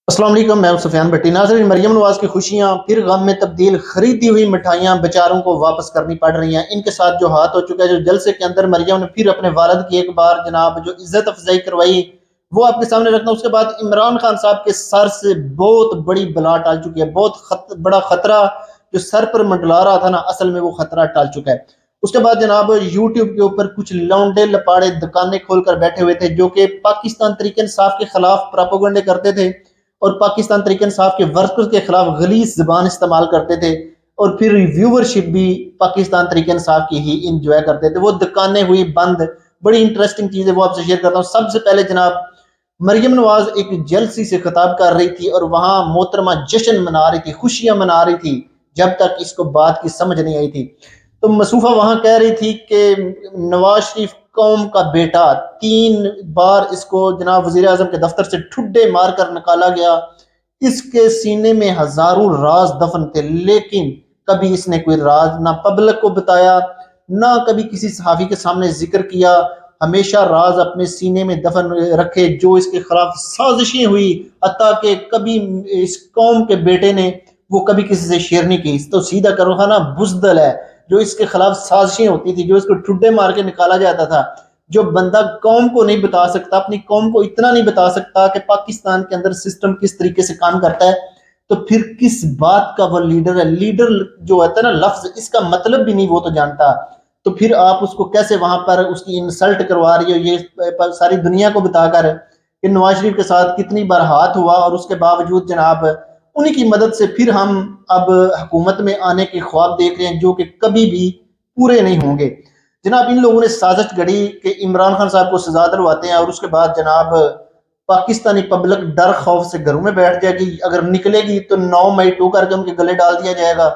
अस्सलाम वालेकुम, मैं हूं सुफियान भट्टी। नाज़रीन, मरियम नवाज की खुशियां फिर गम में तब्दील, खरीदी हुई मिठाइयां बेचारों को वापस करनी पड़ रही हैं। इनके साथ जो हाथ हो चुका है, जो जलसे के अंदर मरियम ने फिर अपने वालिद की एक बार जनाब जो इज्जत अफजाई करवाई, वो आपके सामने रखना। उसके बाद इमरान खान साहब के सर से बहुत बड़ी बला टाल चुकी है। बहुत बड़ा खतरा जो सर पर मंडला रहा था ना, असल में वो खतरा टाल चुका है। उसके बाद जनाब यूट्यूब के ऊपर कुछ लौंडे लपाड़े दुकानें खोलकर बैठे हुए थे, जो कि पाकिस्तान तरीके इंसाफ के खिलाफ प्रोपेगेंडे करते थे और पाकिस्तान तरीके इंसाफ के वर्कर्स के खिलाफ गलीज जबान इस्तेमाल करते थे, और फिर व्यूवरशिप भी पाकिस्तान तरीके इंसाफ की ही इंजॉय करते थे। वो दुकानें हुई बंद। बड़ी इंटरेस्टिंग चीज है, वो आपसे शेयर करता हूँ। सबसे पहले जनाब मरियम नवाज एक जलसी से खिताब कर रही थी और वहां मोहतरमा जश्न मना रही थी, खुशियां मना रही थी, जब तक इसको बात की समझ नहीं आई थी। तो मसूफा वहां कह रही थी कि नवाज शरीफ कौम का बेटा, 3 बार इसको जनाब वजीर आजम के दफ्तर से ठुड्डे मारकर निकाला गया। इसके सीने में हजारों राज दफन थे, लेकिन कभी इसने कोई राज ना पब्लिक को बताया, ना कभी किसी सहाफी के सामने जिक्र किया। हमेशा राज अपने सीने में दफन रखे, जो इसके खिलाफ साजिशें हुई, अता कि कभी इस कौम के बेटे ने वो कभी किसी से शेयर नहीं की। तो सीधा करो खाना बुजदल है, जो इसके खिलाफ साजिशें होती थी, जो इसको ठुड्डे मार के निकाला जाता था। जो बंदा कौम को नहीं बता सकता, अपनी कौम को इतना नहीं बता सकता कि पाकिस्तान के अंदर सिस्टम किस तरीके से काम करता है, तो फिर किस बात का वो लीडर है। लीडर जो होता है ना, लफ्ज इसका मतलब भी नहीं वो तो जानता, तो फिर आप उसको कैसे वहां पर उसकी इंसल्ट करवा रही हो, ये सारी दुनिया को बताकर कि नवाज शरीफ के साथ कितनी बार हाथ हुआ, और उसके बावजूद जनाब उन्हीं की मदद से फिर हम अब हुकूमत में आने के ख्वाब देख रहे हैं, जो कि कभी भी पूरे नहीं होंगे। जनाब इन लोगों ने साजिश गढ़ी कि इमरान खान साहब को सजा दिलवाते हैं, और उसके बाद जनाब पाकिस्तानी पब्लिक डर खौफ से घरों में बैठ जाएगी। अगर निकलेगी तो 9 मई 2 करके उनके गले डाल दिया जाएगा।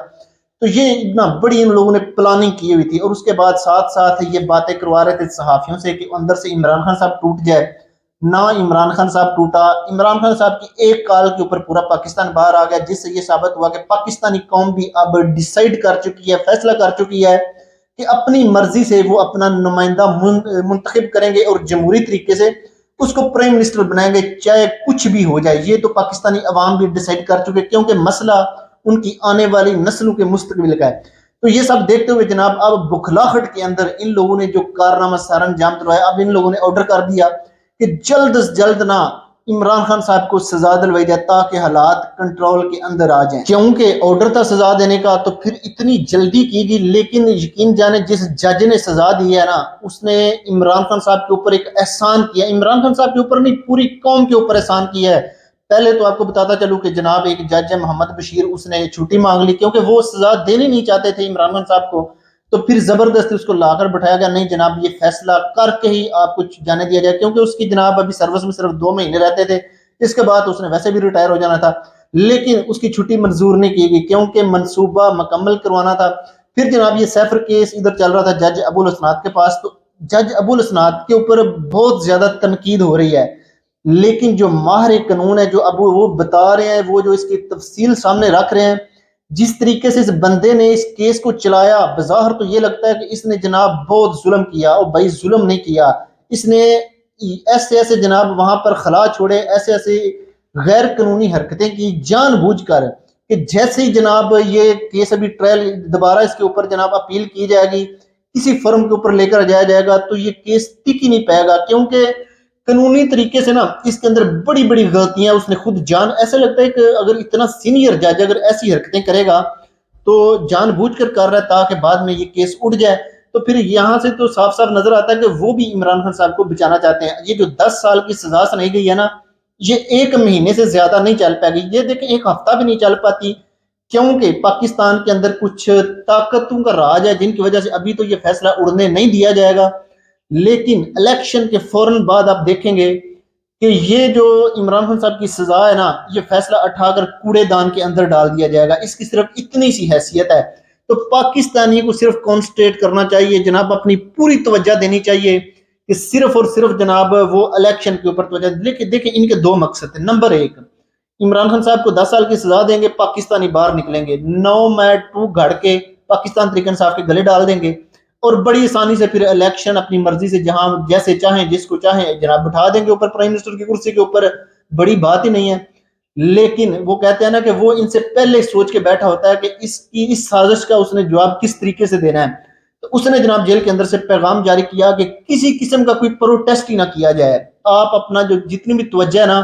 तो ये इतना बड़ी इन लोगों ने प्लानिंग की हुई थी, और उसके बाद साथ साथ ये बातें करवा रहे थे सहाफियों से कि अंदर से इमरान खान साहब टूट जाए। ना इमरान खान साहब टूटा। इमरान खान साहब की एक कॉल के ऊपर पूरा पाकिस्तान बाहर आ गया, जिससे ये साबित हुआ कि पाकिस्तानी कौम भी अब डिसाइड कर चुकी है, फैसला कर चुकी है कि अपनी मर्जी से वो अपना नुमाइंदा मुंतखब करेंगे और जमहूरी तरीके से उसको प्राइम मिनिस्टर बनाएंगे, चाहे कुछ भी हो जाए। ये तो पाकिस्तानी अवाम भी डिसाइड कर चुके, क्योंकि मसला उनकी आने वाली नस्लों के मुस्तकबिल का है। तो ये सब देखते हुए जनाब अब बुखलाहट के अंदर इन लोगों ने जो कारनामा सर अंजाम दिलवाया, अब इन लोगों ने ऑर्डर कर दिया कि जल्द से जल्द ना इमरान खान साहब को सजा दिलवाई जाए, ताकि हालात कंट्रोल के अंदर आ जाएं। क्योंकि ऑर्डर था सजा देने का, तो फिर इतनी जल्दी की गई। लेकिन यकीन जाने जिस जज ने सजा दी है ना, उसने इमरान खान साहब के ऊपर एक एहसान किया। इमरान खान साहब के ऊपर नहीं, पूरी कौम के ऊपर एहसान किया है। पहले तो आपको बताता चलूं कि जनाब एक जज है मोहम्मद बशीर, उसने छुट्टी मांग ली क्योंकि वो सजा देनी नहीं चाहते थे इमरान खान साहब को। तो फिर जबरदस्ती उसको लाकर बैठाया गया, नहीं जनाब ये फैसला करके ही आपको जाने दिया जाए, क्योंकि उसकी जनाब अभी सर्विस में सिर्फ 2 महीने रहते थे, इसके बाद उसने वैसे भी रिटायर हो जाना था। लेकिन उसकी छुट्टी मंजूर नहीं की गई, क्योंकि मनसूबा मुकम्मल करवाना था। फिर जनाब ये सैफर केस इधर चल रहा था जज अबुल हसनात के पास, तो जज अबुल हसनात के ऊपर बहुत ज्यादा तनकीद हो रही है। लेकिन जो माहिर कानून है, जो अब वो बता रहे हैं, वो जो इसकी तफसील सामने रख रहे हैं, जिस तरीके से इस बंदे ने इस केस को चलाया, बज़ाहिर तो ये लगता है कि इसने जनाब बहुत जुल्म किया। और भाई जुल्म नहीं किया इसने, ऐसे ऐसे जनाब वहां पर खला छोड़े, ऐसे ऐसे गैर कानूनी हरकतें की जानबूझकर, कि जैसे ही जनाब ये केस अभी ट्रायल दोबारा इसके ऊपर जनाब अपील की जाएगी, किसी फर्म के ऊपर लेकर जाया जाएगा, तो ये केस टिक ही नहीं पाएगा। क्योंकि कानूनी तरीके से ना इसके अंदर बड़ी बड़ी गलतियां उसने खुद जान, ऐसा लगता है कि अगर इतना सीनियर जज अगर ऐसी हरकतें करेगा तो जानबूझकर कर रहा है ताकि बाद में ये केस उड़ जाए। तो फिर यहां से तो साफ साफ नजर आता है कि वो भी इमरान खान साहब को बचाना चाहते हैं। ये जो 10 साल की सजा सुनाई गई है ना, ये 1 महीने से ज्यादा नहीं चल पाएगी। ये देखें, एक हफ्ता भी नहीं चल पाती, क्योंकि पाकिस्तान के अंदर कुछ ताकतों का राज है, जिनकी वजह से अभी तो ये फैसला उड़ने नहीं दिया जाएगा। लेकिन इलेक्शन के फौरन बाद आप देखेंगे कि ये जो इमरान खान साहब की सजा है ना, ये फैसला उठाकर कूड़ेदान के अंदर डाल दिया जाएगा। इसकी सिर्फ इतनी सी हैसियत है। तो पाकिस्तानी को सिर्फ कॉन्सेंट्रेट करना चाहिए जनाब, अपनी पूरी तवज्जो देनी चाहिए कि सिर्फ और सिर्फ जनाब वो इलेक्शन के ऊपर तवज्जो। लेकिन देखिए इनके 2 मकसद है। नंबर 1, इमरान खान साहब को 10 साल की सजा देंगे, पाकिस्तानी बाहर निकलेंगे, 9 मई 2 घड़ के पाकिस्तान तरीके इंसाफ के गले डाल देंगे, और बड़ी आसानी से फिर इलेक्शन अपनी मर्जी से जहां जैसे चाहें जिसको चाहें जनाब बिठा देंगे ऊपर प्राइम मिनिस्टर की कुर्सी के ऊपर। बड़ी बात ही नहीं है। لیکن وہ کہتے ہیں نا کہ وہ ان سے پہلے سوچ کے بیٹھا ہوتا ہے کہ اس سازش کا اس نے جواب کس طریقے سے دینا ہے. تو اس نے جناب جیل کے اندر سے پیغام جاری کیا کہ کسی قسم کا کوئی پروٹیسٹ ہی نہ کیا جائے. آپ اپنا جو جتنی بھی توجہ ہے نا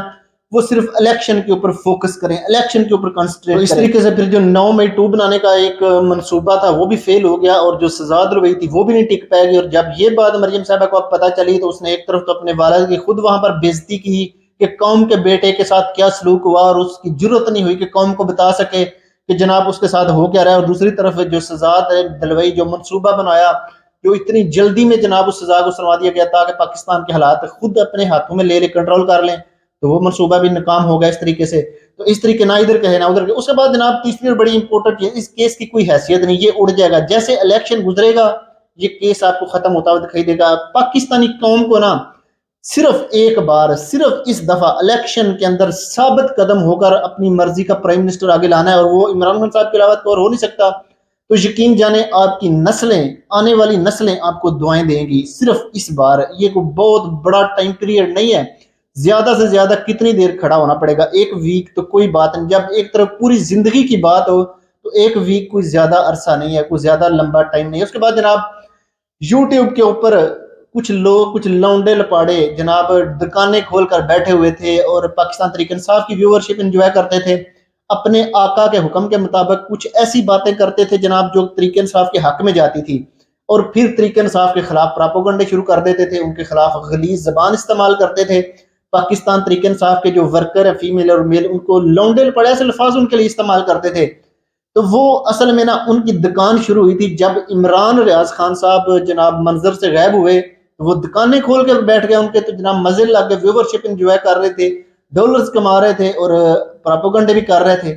وہ صرف الیکشن کے اوپر فوکس کریں, الیکشن کے اوپر کنسنٹریٹ کریں. اس طریقے سے پھر جو 9 مئی 2 بنانے کا ایک منصوبہ تھا وہ بھی فیل ہو گیا, اور جو سزا دلوائی تھی وہ بھی نہیں ٹک پائے گی. اور جب یہ بات مریم صاحبہ کو اب پتہ چلی تو اس نے ایک طرف تو اپنے والد کی خود وہاں پر بےزتی کی کہ قوم کے بیٹے کے ساتھ کیا سلوک ہوا, اور اس کی جرت نہیں ہوئی کہ قوم کو بتا سکے کہ جناب اس کے ساتھ ہو کیا رہا ہے. اور دوسری طرف جو سزا دلوائی, جو منصوبہ بنایا, جو اتنی جلدی میں جناب اس سزا کو سنوا دیا گیا تاکہ پاکستان کے حالات خود اپنے ہاتھوں میں لے کنٹرول کر لیں, تو وہ منصوبہ بھی ناکام ہو گیا اس طریقے سے. تو اس طریقے نہ ادھر کہے نہ ادھر کہے. اس کے بعد جناب تیسری اور بڑی امپورٹنٹ چیز, اس کیس کی کوئی حیثیت نہیں, یہ اڑ جائے گا جیسے الیکشن گزرے گا یہ کیس آپ کو ختم ہوتا ہوا دکھائی دے گا. پاکستانی قوم کو نا صرف ایک بار, صرف اس دفعہ الیکشن کے اندر ثابت قدم ہو کر اپنی مرضی کا پرائم منسٹر آگے لانا ہے, اور وہ عمران خان صاحب کے علاوہ تو اور ہو نہیں سکتا. تو یقین جانے آپ کی نسلیں, آنے والی نسلیں آپ کو دعائیں دیں گی صرف اس بار. یہ کوئی بہت بڑا ٹائم پیریڈ نہیں ہے, زیادہ سے زیادہ کتنی دیر کھڑا ہونا پڑے گا, 1 ویک تو کوئی بات نہیں. جب ایک طرف پوری زندگی کی بات ہو تو 1 ویک کوئی زیادہ عرصہ نہیں ہے, کوئی زیادہ لمبا ٹائم نہیں ہے. اس کے بعد جناب یوٹیوب کے اوپر کچھ لوگ, کچھ لونڈے لپاڑے جناب دکانیں کھول کر بیٹھے ہوئے تھے اور پاکستان تحریک انصاف کی ویورشپ انجوائے کرتے تھے. اپنے آقا کے حکم کے مطابق کچھ ایسی باتیں کرتے تھے جناب جو تحریک انصاف کے حق میں جاتی تھی, اور پھر تحریک انصاف کے خلاف پراپوگنڈے شروع کر دیتے تھے, ان کے خلاف غلیظ زبان استعمال کرتے تھے. پاکستان تحریک انصاف کے جو ورکر ہیں فیمیل اور میل, ان کو لونڈے لپاڑے ایسے الفاظ ان کے لیے استعمال کرتے تھے. تو وہ اصل میں نا ان کی دکان شروع ہوئی تھی جب عمران ریاض خان صاحب جناب منظر سے غائب ہوئے, وہ دکانیں کھول کے بیٹھ گئے ان کے, تو جناب مزے لگ گئے, ویورشپ انجوائے کر رہے تھے, ڈالرز کما رہے تھے اور پراپوگنڈے بھی کر رہے تھے.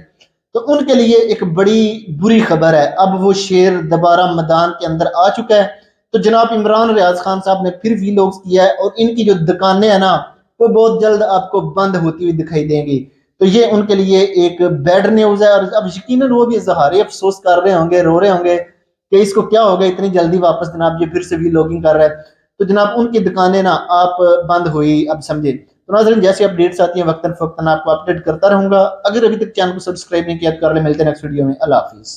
تو ان کے لیے ایک بڑی بری خبر ہے, اب وہ شیر دوبارہ میدان کے اندر آ چکا ہے. تو جناب عمران ریاض خان صاحب نے پھر ویلوگز کیا ہے, اور ان کی جو دکانیں ہیں نا وہ بہت جلد آپ کو بند ہوتی ہوئی دکھائی دیں گی. تو یہ ان کے لیے ایک بیڈ نیوز ہے, اور اب یقیناً وہ بھی اظہار افسوس کر رہے ہوں گے, رو رہے ہوں گے کہ اس کو کیا ہو گیا اتنی جلدی واپس جناب یہ پھر سے ویلوگنگ کر رہا ہے. تو جناب ان کی دکانیں نا آپ بند ہوئی اب سمجھے. تو ناظرین جیسے اپڈیٹس آتی ہیں وقتاً فوقتاً آپ کو اپڈیٹ کرتا رہوں گا. اگر ابھی تک چینل کو سبسکرائب نہیں کیا تو کر لیں. ملتے ہیں نیکسٹ ویڈیو میں. اللہ حافظ.